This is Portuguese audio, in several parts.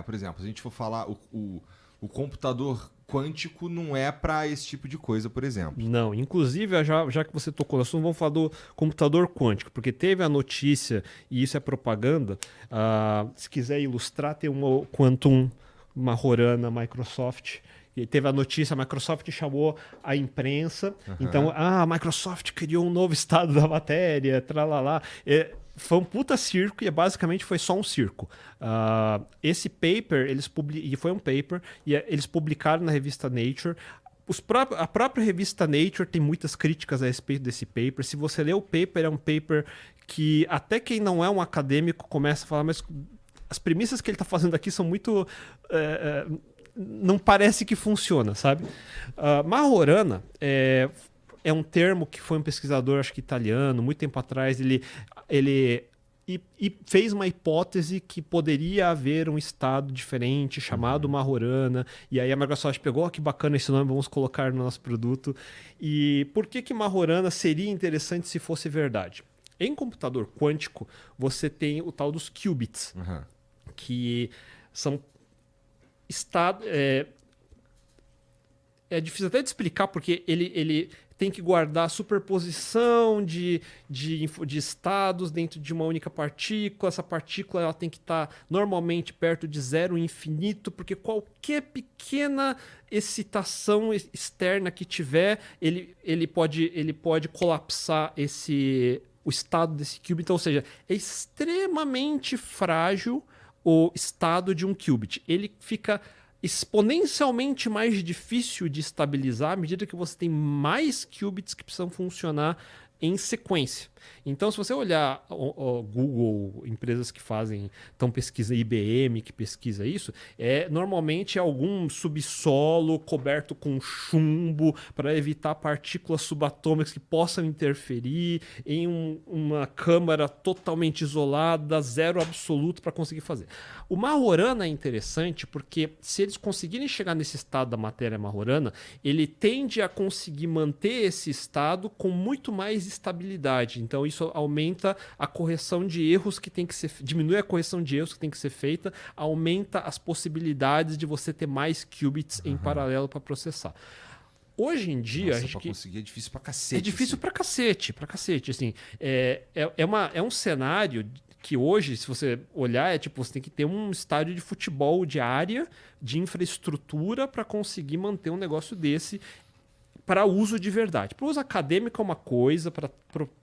Por exemplo, se a gente for falar, o computador quântico não é para esse tipo de coisa, por exemplo. Não, inclusive, já que você tocou no assunto, vamos falar do computador quântico, porque teve a notícia, e isso é propaganda, se quiser ilustrar, tem uma Quantum Majorana Microsoft, e teve a notícia, a Microsoft chamou a imprensa, então, a Microsoft criou um novo estado da matéria, tralalá. Foi um puta circo e basicamente foi só um circo. Esse paper, e foi um paper, e eles publicaram na revista Nature. A própria revista Nature tem muitas críticas a respeito desse paper. Se você ler o paper, é um paper que até quem não é um acadêmico começa a falar, mas as premissas que ele está fazendo aqui são muito... não parece que funciona, sabe? Majorana é um termo que foi um pesquisador, acho que italiano, muito tempo atrás, ele fez uma hipótese que poderia haver um estado diferente chamado Majorana, e aí a Microsoft pegou, que bacana esse nome, vamos colocar no nosso produto. E por que Majorana seria interessante se fosse verdade? Em computador quântico, você tem o tal dos qubits, que são estados... É difícil até de explicar, porque ele tem que guardar superposição de estados dentro de uma única partícula. Essa partícula ela tem que estar normalmente perto de zero infinito, porque qualquer pequena excitação externa que tiver, ele pode colapsar o estado desse qubit. Então, ou seja, é extremamente frágil o estado de um qubit. Ele fica exponencialmente mais difícil de estabilizar à medida que você tem mais qubits que precisam funcionar em sequência. Então, se você olhar o Google, empresas que estão pesquisando, IBM que pesquisa isso, normalmente é algum subsolo coberto com chumbo para evitar partículas subatômicas que possam interferir em uma câmara totalmente isolada, zero absoluto para conseguir fazer. O Majorana é interessante porque se eles conseguirem chegar nesse estado da matéria Majorana, ele tende a conseguir manter esse estado com muito mais estabilidade. Então isso aumenta a correção de erros que tem que ser... Diminui a correção de erros que tem que ser feita, aumenta as possibilidades de você ter mais qubits em paralelo para processar. Hoje em dia... Nossa, conseguir é difícil pra cacete. É difícil pra cacete. Assim, é um cenário que hoje, se você olhar, você tem que ter um estádio de futebol de área, de infraestrutura para conseguir manter um negócio desse para uso de verdade. Para uso acadêmico é uma coisa, para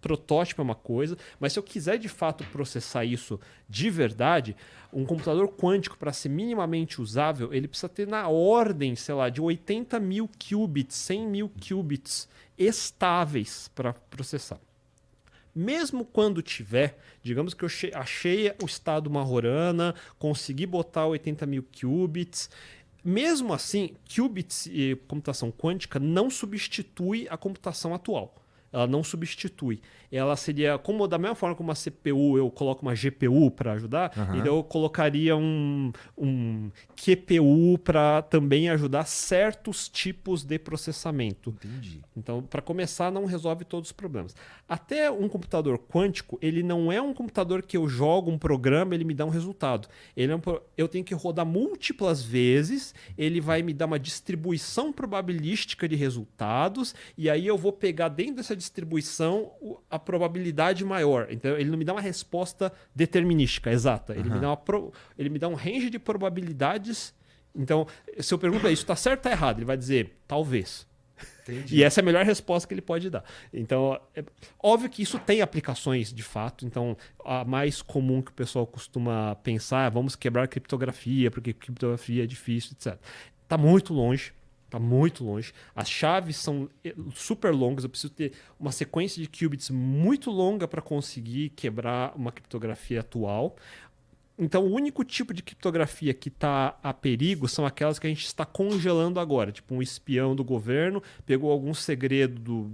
protótipo é uma coisa, mas se eu quiser de fato processar isso de verdade, um computador quântico, para ser minimamente usável, ele precisa ter na ordem, sei lá, de 80 mil qubits, 100 mil qubits estáveis para processar. Mesmo quando tiver, digamos que eu achei o estado Majorana, consegui botar 80 mil qubits, mesmo assim, qubits e computação quântica não substitui a computação atual. Ela não substitui. Ela seria, da mesma forma como uma CPU, eu coloco uma GPU para ajudar, então eu colocaria um QPU para também ajudar certos tipos de processamento. Entendi. Então, para começar, não resolve todos os problemas. Até um computador quântico, ele não é um computador que eu jogo um programa e ele me dá um resultado. Eu tenho que rodar múltiplas vezes, ele vai me dar uma distribuição probabilística de resultados, e aí eu vou pegar dentro dessa distribuição a probabilidade maior. Então, ele não me dá uma resposta determinística, exata. Ele me dá um range de probabilidades. Então, se eu pergunto isso, está certo ou está errado? Ele vai dizer, talvez. Entendi. E essa é a melhor resposta que ele pode dar. Então, óbvio que isso tem aplicações de fato. Então, a mais comum que o pessoal costuma pensar é vamos quebrar a criptografia, porque criptografia é difícil, etc. Está muito longe. Está muito longe. As chaves são super longas. Eu preciso ter uma sequência de qubits muito longa para conseguir quebrar uma criptografia atual. Então, o único tipo de criptografia que está a perigo são aquelas que a gente está congelando agora. Tipo, um espião do governo pegou algum segredo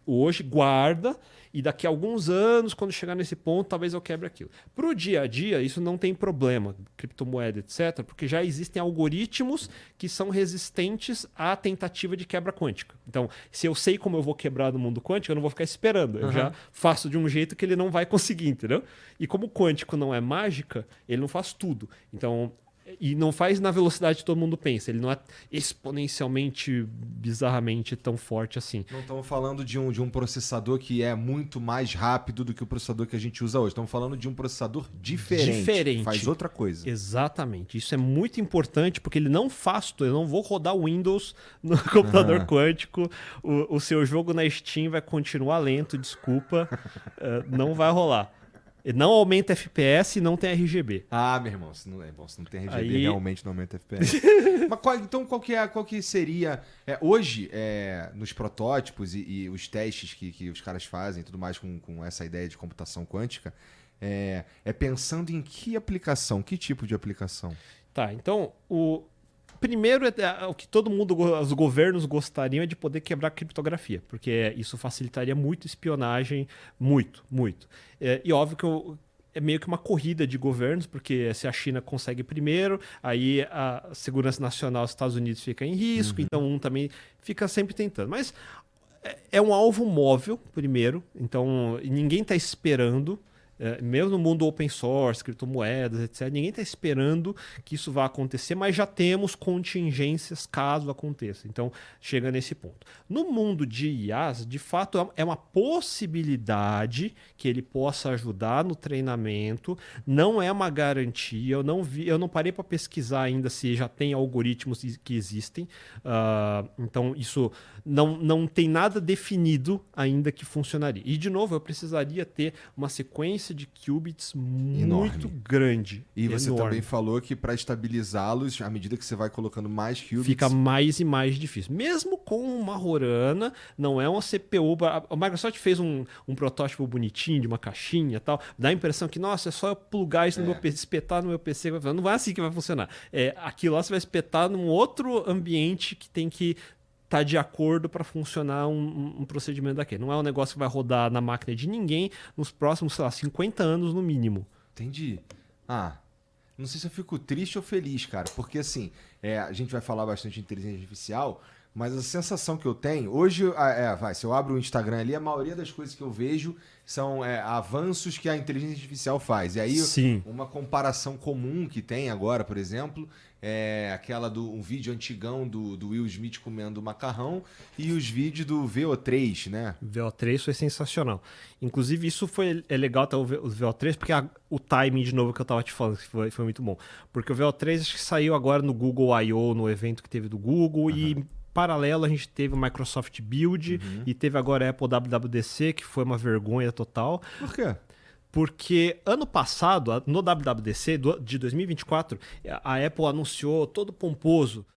hoje, guarda, e daqui a alguns anos, quando chegar nesse ponto, talvez eu quebre aquilo. Para o dia a dia, isso não tem problema, criptomoeda, etc., porque já existem algoritmos que são resistentes à tentativa de quebra quântica. Então, se eu sei como eu vou quebrar no mundo quântico, eu não vou ficar esperando. Eu já faço de um jeito que ele não vai conseguir, entendeu? E como o quântico não é mágica, ele não faz tudo. Então, e não faz na velocidade que todo mundo pensa. Ele não é exponencialmente, bizarramente tão forte assim. Não estamos falando de um processador que é muito mais rápido do que o processador que a gente usa hoje. Estamos falando de um processador diferente. Faz outra coisa. Exatamente. Isso é muito importante porque ele não faz tudo. Eu não vou rodar Windows no computador quântico. O seu jogo na Steam vai continuar lento, desculpa. Não vai rolar. Não aumenta FPS e não tem RGB. Ah, meu irmão, se não tem RGB, realmente não aumenta FPS. Mas qual que seria... hoje, nos protótipos e os testes que os caras fazem e tudo mais com essa ideia de computação quântica, pensando em que aplicação, que tipo de aplicação? Tá, então, primeiro, o que todo mundo, os governos gostariam é de poder quebrar criptografia, porque isso facilitaria muito espionagem, muito. E óbvio que é meio que uma corrida de governos, porque se a China consegue primeiro, aí a segurança nacional dos Estados Unidos fica em risco, então um também fica sempre tentando. Mas é um alvo móvel, primeiro, então ninguém está esperando. Mesmo no mundo open source, criptomoedas, etc., ninguém está esperando que isso vá acontecer, mas já temos contingências caso aconteça. Então, chega nesse ponto. No mundo de IAs, de fato, é uma possibilidade que ele possa ajudar no treinamento, não é uma garantia, eu não parei para pesquisar ainda se já tem algoritmos que existem, então isso não tem nada definido ainda que funcionaria. E, de novo, eu precisaria ter uma sequência de qubits muito grande. E você também falou que para estabilizá-los, à medida que você vai colocando mais qubits... Fica mais e mais difícil. Mesmo com uma Rorana, não é uma CPU... A Microsoft fez um protótipo bonitinho, de uma caixinha e tal. Dá a impressão que, nossa, é só eu plugar isso no meu PC, espetar no meu PC. Não vai assim que vai funcionar. Aquilo lá você vai espetar num outro ambiente que tem que tá de acordo para funcionar um procedimento daquele. Não é um negócio que vai rodar na máquina de ninguém nos próximos, 50 anos no mínimo. Entendi. Não sei se eu fico triste ou feliz, cara, porque assim, a gente vai falar bastante de inteligência artificial, mas a sensação que eu tenho, hoje, se eu abro o Instagram ali, a maioria das coisas que eu vejo são avanços que a inteligência artificial faz. E aí, uma comparação comum que tem agora, por exemplo, aquela um vídeo antigão do Will Smith comendo macarrão e os vídeos do VO3, né? O VO3 foi sensacional. Inclusive, isso é legal até o VO3, porque o timing, de novo, que eu tava te falando, que foi muito bom. Porque o VO3 acho que saiu agora no Google I.O., no evento que teve do Google, e paralelo a gente teve o Microsoft Build e teve agora a Apple WWDC, que foi uma vergonha total. Por quê? Porque ano passado, no WWDC de 2024, a Apple anunciou todo pomposo